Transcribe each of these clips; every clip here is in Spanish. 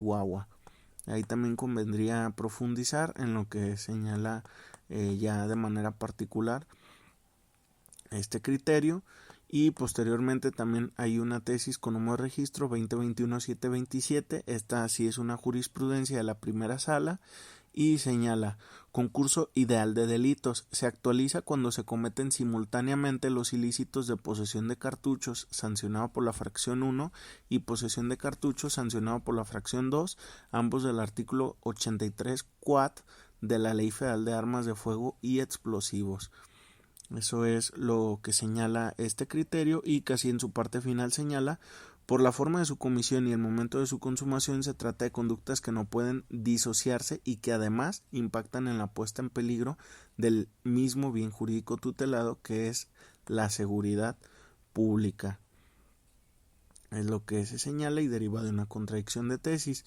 Chihuahua. Ahí también convendría profundizar en lo que señala ya de manera particular este criterio. Y posteriormente también hay una tesis con número de registro 2021-727. Esta sí es una jurisprudencia de la primera sala y señala: concurso ideal de delitos. Se actualiza cuando se cometen simultáneamente los ilícitos de posesión de cartuchos, sancionado por la fracción 1, y posesión de cartuchos, sancionado por la fracción 2, ambos del artículo 83 quat de la Ley Federal de Armas de Fuego y Explosivos. Eso es lo que señala este criterio, y casi en su parte final señala: por la forma de su comisión y el momento de su consumación se trata de conductas que no pueden disociarse y que además impactan en la puesta en peligro del mismo bien jurídico tutelado, que es la seguridad pública. Es lo que se señala y deriva de una contradicción de tesis.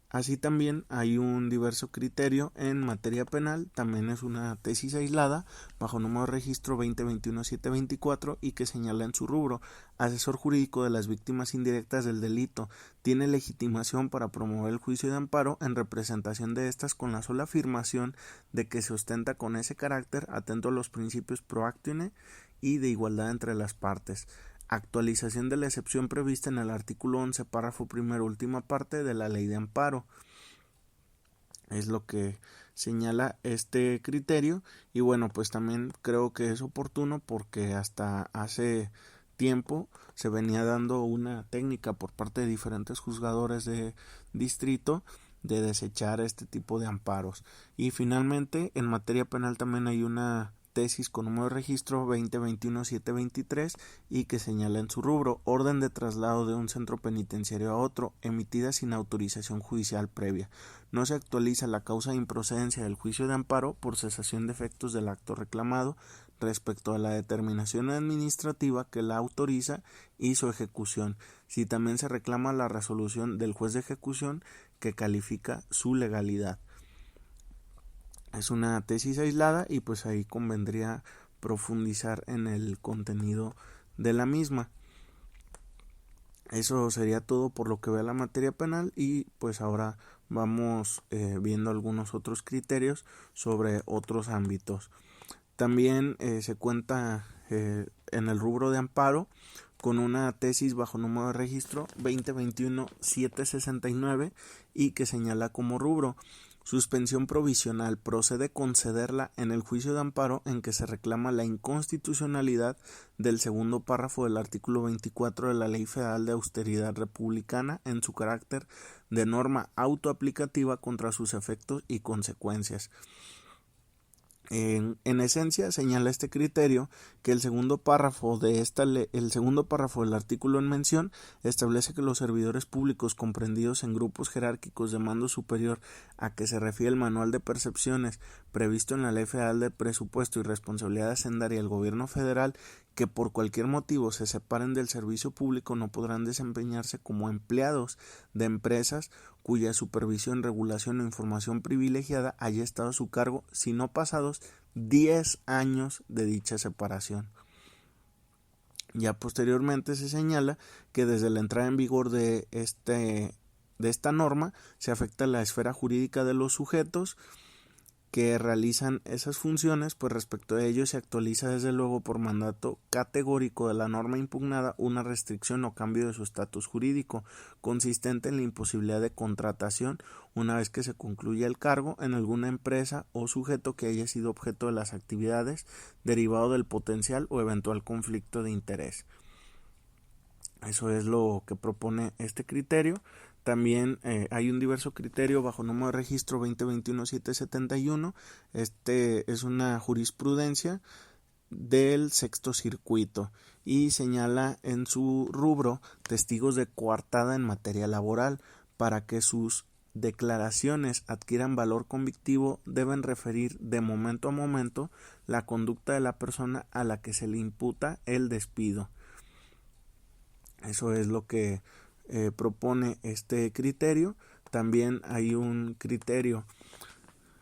Así también hay un diverso criterio en materia penal, también es una tesis aislada, bajo número de registro 2021-724, y que señala en su rubro: asesor jurídico de las víctimas indirectas del delito, tiene legitimación para promover el juicio de amparo en representación de estas con la sola afirmación de que se ostenta con ese carácter, atento a los principios pro actione y de igualdad entre las partes. Actualización de la excepción prevista en el artículo 11, párrafo primero, última parte de la Ley de Amparo. Es lo que señala este criterio, y bueno, pues también creo que es oportuno porque hasta hace tiempo se venía dando una técnica por parte de diferentes juzgadores de distrito de desechar este tipo de amparos. Y finalmente, en materia penal también hay una tesis con número de registro 2021-723 y que señala en su rubro: orden de traslado de un centro penitenciario a otro, emitida sin autorización judicial previa. No se actualiza la causa de improcedencia del juicio de amparo por cesación de efectos del acto reclamado respecto a la determinación administrativa que la autoriza y su ejecución, si también se reclama la resolución del juez de ejecución que califica su legalidad. Es una tesis aislada y pues ahí convendría profundizar en el contenido de la misma. Eso sería todo por lo que ve a la materia penal, y pues ahora vamos viendo algunos otros criterios sobre otros ámbitos. También se cuenta en el rubro de amparo con una tesis bajo número de registro 2021-769 y que señala como rubro: suspensión provisional. Procede concederla en el juicio de amparo en que se reclama la inconstitucionalidad del segundo párrafo del artículo 24 de la Ley Federal de Austeridad Republicana en su carácter de norma autoaplicativa contra sus efectos y consecuencias. En esencia, señala este criterio que el segundo párrafo del artículo en mención establece que los servidores públicos comprendidos en grupos jerárquicos de mando superior a que se refiere el manual de percepciones previsto en la Ley Federal de Presupuesto y Responsabilidad Hacendaria del Gobierno Federal, que por cualquier motivo se separen del servicio público, no podrán desempeñarse como empleados de empresas cuya supervisión, regulación o información privilegiada haya estado a su cargo, si no pasados 10 años de dicha separación. Ya posteriormente se señala que desde la entrada en vigor de esta norma se afecta la esfera jurídica de los sujetos que realizan esas funciones, pues respecto a ello se actualiza desde luego por mandato categórico de la norma impugnada una restricción o cambio de su estatus jurídico, consistente en la imposibilidad de contratación una vez que se concluya el cargo en alguna empresa o sujeto que haya sido objeto de las actividades derivado del potencial o eventual conflicto de interés. Eso es lo que propone este criterio. También hay un diverso criterio bajo número de registro 2021-771. Este es una jurisprudencia del sexto circuito y señala en su rubro: testigos de coartada en materia laboral. Para que sus declaraciones adquieran valor convictivo deben referir de momento a momento la conducta de la persona a la que se le imputa el despido. Eso es lo que propone este criterio. También hay un criterio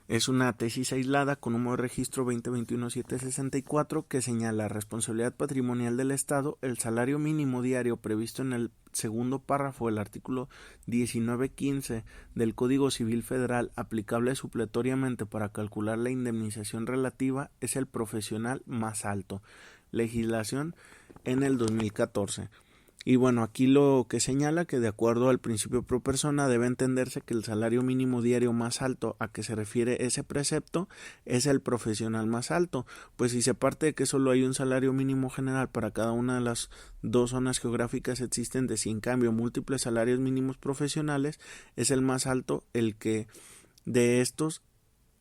Es una tesis aislada con número de registro 2021-764 que señala responsabilidad patrimonial del Estado. El salario mínimo diario previsto en el segundo párrafo del artículo 1915 del Código Civil Federal, aplicable supletoriamente para calcular la indemnización relativa, es el profesional más alto. Legislación en el 2014. Y bueno, aquí lo que señala que de acuerdo al principio pro persona debe entenderse que el salario mínimo diario más alto a que se refiere ese precepto es el profesional más alto, pues si se parte de que solo hay un salario mínimo general para cada una de las dos zonas geográficas existentes y en cambio múltiples salarios mínimos profesionales, es el más alto el que de estos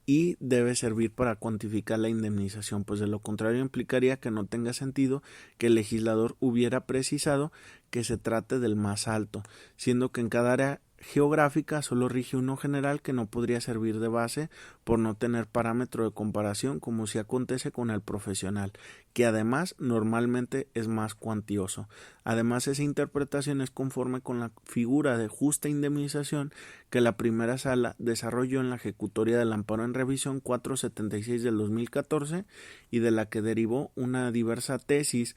y debe servir para cuantificar la indemnización, pues de lo contrario implicaría que no tenga sentido que el legislador hubiera precisado que se trate del más alto, siendo que en cada área geográfica solo rige uno general que no podría servir de base por no tener parámetro de comparación, como si acontece con el profesional, que además normalmente es más cuantioso. Además, esa interpretación es conforme con la figura de justa indemnización que la primera sala desarrolló en la ejecutoria del amparo en revisión 476 del 2014 y de la que derivó una diversa tesis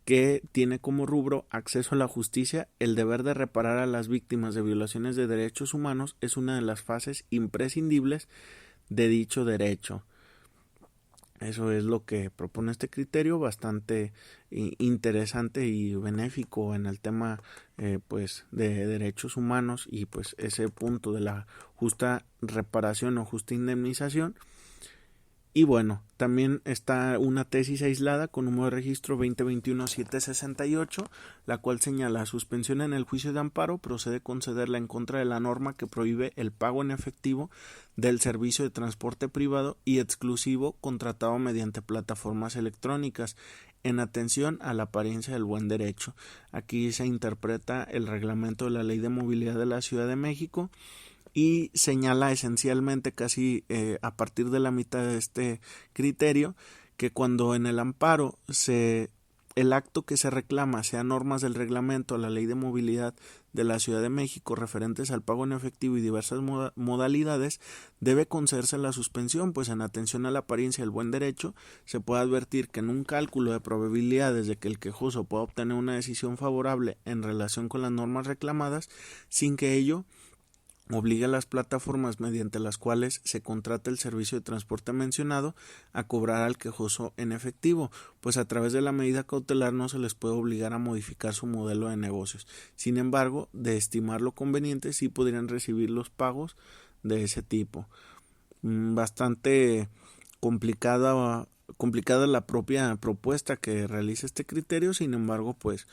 que tiene como rubro acceso a la justicia. El deber de reparar a las víctimas de violaciones de derechos humanos es una de las fases imprescindibles de dicho derecho. Eso es lo que propone este criterio, bastante interesante y benéfico en el tema pues de derechos humanos y pues ese punto de la justa reparación o justa indemnización. Y bueno, también está una tesis aislada con número de registro 2021-768, la cual señala suspensión en el juicio de amparo, procede concederla en contra de la norma que prohíbe el pago en efectivo del servicio de transporte privado y exclusivo contratado mediante plataformas electrónicas, en atención a la apariencia del buen derecho. Aquí se interpreta el reglamento de la Ley de Movilidad de la Ciudad de México y señala esencialmente casi a partir de la mitad de este criterio que cuando en el amparo el acto que se reclama sea normas del reglamento a la Ley de Movilidad de la Ciudad de México referentes al pago en efectivo y diversas modalidades, debe concederse la suspensión, pues en atención a la apariencia del buen derecho se puede advertir que en un cálculo de probabilidades de que el quejoso pueda obtener una decisión favorable en relación con las normas reclamadas, sin que ello obliga a las plataformas mediante las cuales se contrata el servicio de transporte mencionado a cobrar al quejoso en efectivo, pues a través de la medida cautelar no se les puede obligar a modificar su modelo de negocios. Sin embargo, de estimarlo conveniente, sí podrían recibir los pagos de ese tipo. Bastante complicada la propia propuesta que realiza este criterio, sin embargo pues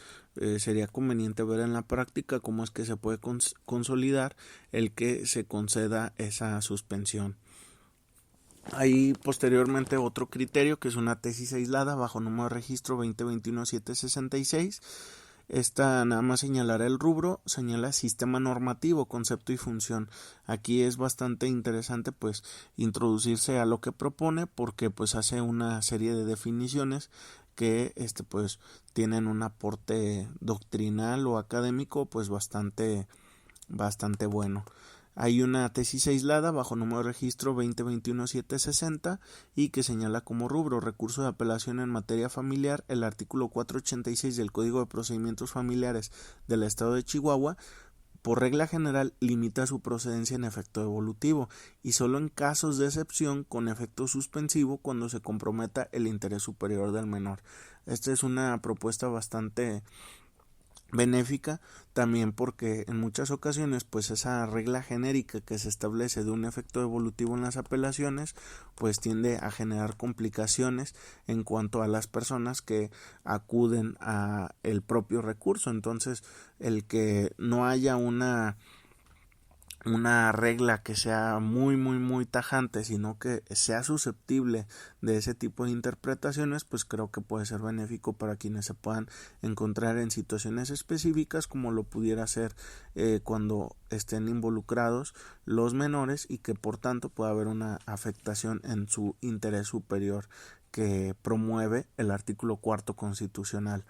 sería conveniente ver en la práctica cómo es que se puede consolidar el que se conceda esa suspensión. Hay posteriormente otro criterio que es una tesis aislada bajo número de registro 2021-766. Esta nada más señalará el rubro, señala sistema normativo, concepto y función. Aquí es bastante interesante pues introducirse a lo que propone porque pues hace una serie de definiciones que pues tienen un aporte doctrinal o académico pues bastante bueno. Hay una tesis aislada bajo número de registro 2021-760 y que señala como rubro recurso de apelación en materia familiar el artículo 486 del Código de Procedimientos Familiares del Estado de Chihuahua. Por regla general limita su procedencia en efecto devolutivo y solo en casos de excepción con efecto suspensivo cuando se comprometa el interés superior del menor. Esta es una propuesta bastante benéfica también porque en muchas ocasiones pues esa regla genérica que se establece de un efecto evolutivo en las apelaciones pues tiende a generar complicaciones en cuanto a las personas que acuden a el propio recurso. Entonces el que no haya una regla que sea muy tajante, sino que sea susceptible de ese tipo de interpretaciones, pues creo que puede ser benéfico para quienes se puedan encontrar en situaciones específicas como lo pudiera ser cuando estén involucrados los menores y que por tanto pueda haber una afectación en su interés superior que promueve el artículo 4 constitucional.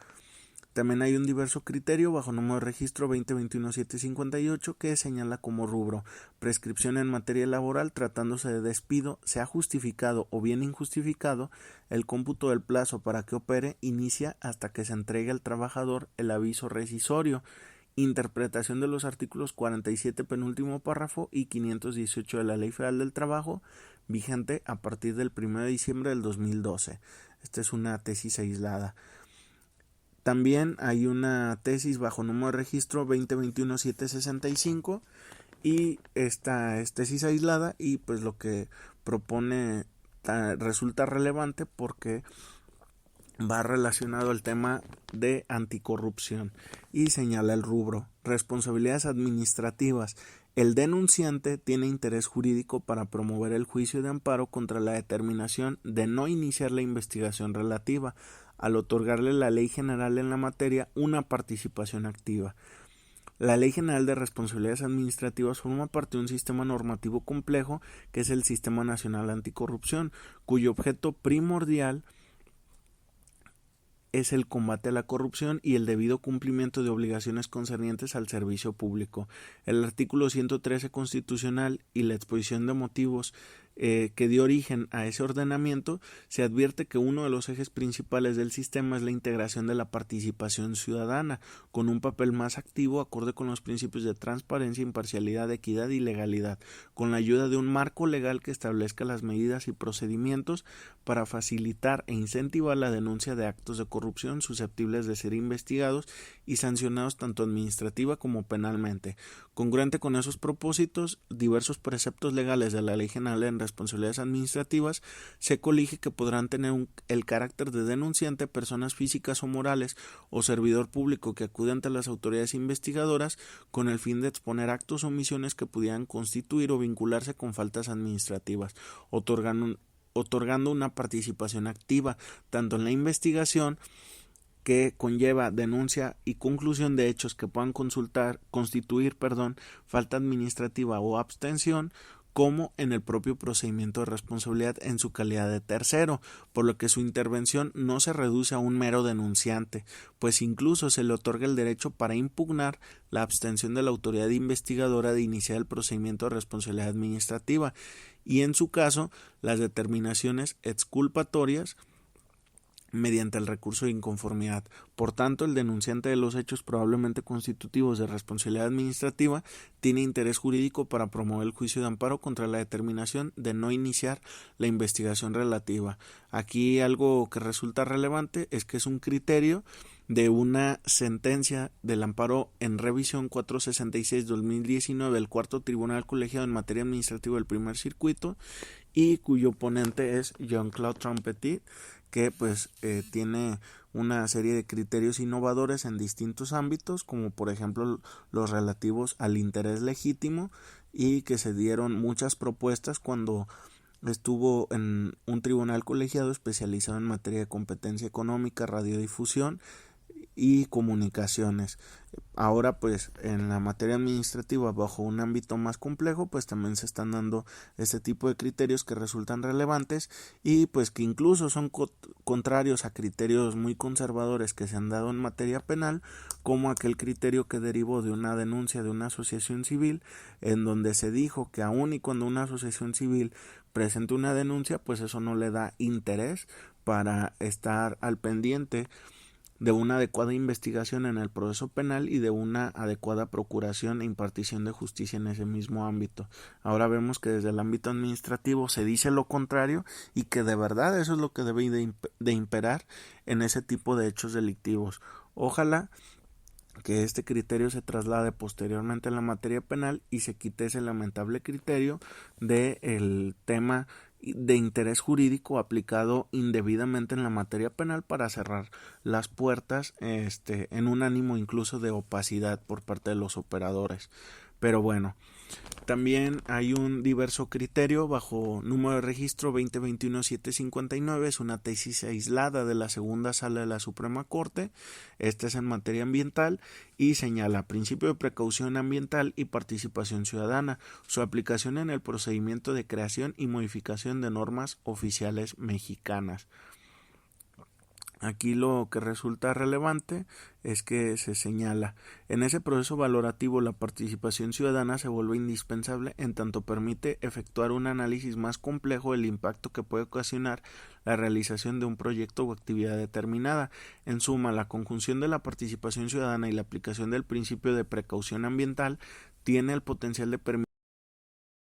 También hay un diverso criterio bajo número de registro 2021-758 que señala como rubro prescripción en materia laboral tratándose de despido, sea justificado o bien injustificado, el cómputo del plazo para que opere inicia hasta que se entregue al trabajador el aviso rescisorio. Interpretación de los artículos 47 penúltimo párrafo y 518 de la Ley Federal del Trabajo, vigente a partir del 1 de diciembre del 2012. Esta es una tesis aislada. También hay una tesis bajo número de registro 2021-765 y esta es tesis aislada y pues lo que propone resulta relevante porque va relacionado al tema de anticorrupción y señala el rubro responsabilidades administrativas. El denunciante tiene interés jurídico para promover el juicio de amparo contra la determinación de no iniciar la investigación relativa, al otorgarle la Ley General en la materia una participación activa. La Ley General de Responsabilidades Administrativas forma parte de un sistema normativo complejo que es el Sistema Nacional Anticorrupción, cuyo objeto primordial es el combate a la corrupción y el debido cumplimiento de obligaciones concernientes al servicio público. El artículo 113 constitucional y la exposición de motivos que dio origen a ese ordenamiento, se advierte que uno de los ejes principales del sistema es la integración de la participación ciudadana, con un papel más activo acorde con los principios de transparencia, imparcialidad, equidad y legalidad, con la ayuda de un marco legal que establezca las medidas y procedimientos para facilitar e incentivar la denuncia de actos de corrupción susceptibles de ser investigados y sancionados tanto administrativa como penalmente. Congruente con esos propósitos, diversos preceptos legales de la Ley General en Responsabilidades Administrativas se colige que podrán tener el carácter de denunciante personas físicas o morales o servidor público que acude ante las autoridades investigadoras con el fin de exponer actos o omisiones que pudieran constituir o vincularse con faltas administrativas, otorgando una participación activa tanto en la investigación que conlleva denuncia y conclusión de hechos que puedan constituir falta administrativa o abstención, como en el propio procedimiento de responsabilidad en su calidad de tercero, por lo que su intervención no se reduce a un mero denunciante, pues incluso se le otorga el derecho para impugnar la abstención de la autoridad investigadora de iniciar el procedimiento de responsabilidad administrativa y en su caso las determinaciones exculpatorias mediante el recurso de inconformidad. Por tanto, el denunciante de los hechos probablemente constitutivos de responsabilidad administrativa tiene interés jurídico para promover el juicio de amparo contra la determinación de no iniciar la investigación relativa. Aquí algo que resulta relevante es que es un criterio de una sentencia del amparo en revisión 466-2019 del Cuarto Tribunal Colegiado en materia administrativa del Primer Circuito y cuyo ponente es Jean-Claude Trompetit, que tiene una serie de criterios innovadores en distintos ámbitos, como por ejemplo los relativos al interés legítimo, y que se dieron muchas propuestas cuando estuvo en un tribunal colegiado especializado en materia de competencia económica, radiodifusión y comunicaciones. Ahora en la materia administrativa bajo un ámbito más complejo también se están dando este tipo de criterios que resultan relevantes y que incluso son contrarios a criterios muy conservadores que se han dado en materia penal, como aquel criterio que derivó de una denuncia de una asociación civil en donde se dijo que aun y cuando una asociación civil presente una denuncia eso no le da interés para estar al pendiente de una adecuada investigación en el proceso penal y de una adecuada procuración e impartición de justicia en ese mismo ámbito. Ahora vemos que desde el ámbito administrativo se dice lo contrario y que de verdad eso es lo que debe de imperar en ese tipo de hechos delictivos. Ojalá que este criterio se traslade posteriormente en la materia penal y se quite ese lamentable criterio del tema de interés jurídico aplicado indebidamente en la materia penal para cerrar las puertas en un ánimo incluso de opacidad por parte de los operadores. Pero bueno, también hay un diverso criterio bajo número de registro 2021-759, es una tesis aislada de la segunda sala de la Suprema Corte, esta es en materia ambiental y señala principio de precaución ambiental y participación ciudadana, su aplicación en el procedimiento de creación y modificación de normas oficiales mexicanas. Aquí lo que resulta relevante es que se señala: en ese proceso valorativo la participación ciudadana se vuelve indispensable en tanto permite efectuar un análisis más complejo del impacto que puede ocasionar la realización de un proyecto o actividad determinada. En suma, la conjunción de la participación ciudadana y la aplicación del principio de precaución ambiental tiene el potencial de permitir